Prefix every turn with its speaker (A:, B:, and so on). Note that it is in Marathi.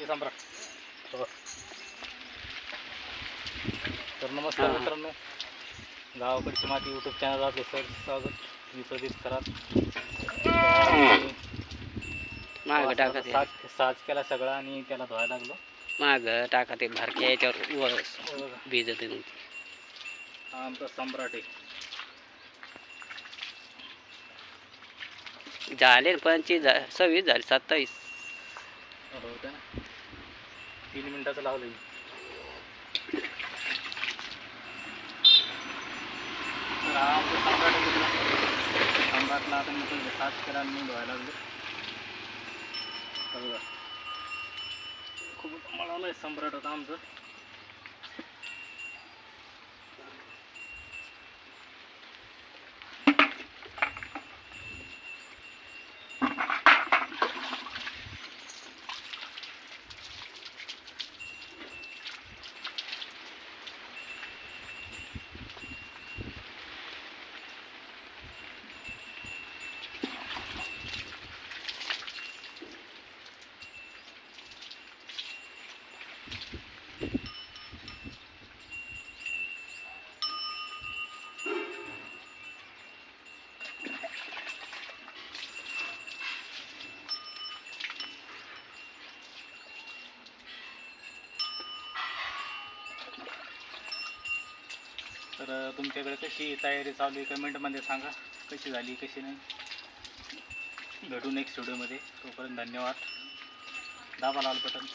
A: माती सम्राट. हो. तर नमस्कार मित्रांनो, गावाकडची माती यूट्यूब चॅनल आपले सर स्वागत. मी प्रदीप करात.
B: माग टाकत
A: साज केला सगळा आणि त्याला धुवायला लागलो.
B: माग टाका ते भरक्या याच्यावर भिजत
A: हा आमचा सम्राट आहे.
B: झाले 25 26 झाले 27.
A: हो का, 3 मिनिटाचं लावलं. तर हा आमचा सम्राट आहे. सम्राटला आता मी तो साज केला आणि मी धुवायला लागलो. बघा खूप मळालं आहे सम्राट आता आमचं. तर तुमच्याकडे कशी तयारी चालू आहे कमेंटमध्ये सांगा, कशी झाली कशी नाही. भेटू नेक्स्ट व्हिडिओमध्ये. तोपर्यंत धन्यवाद. दाबा लाल बटन.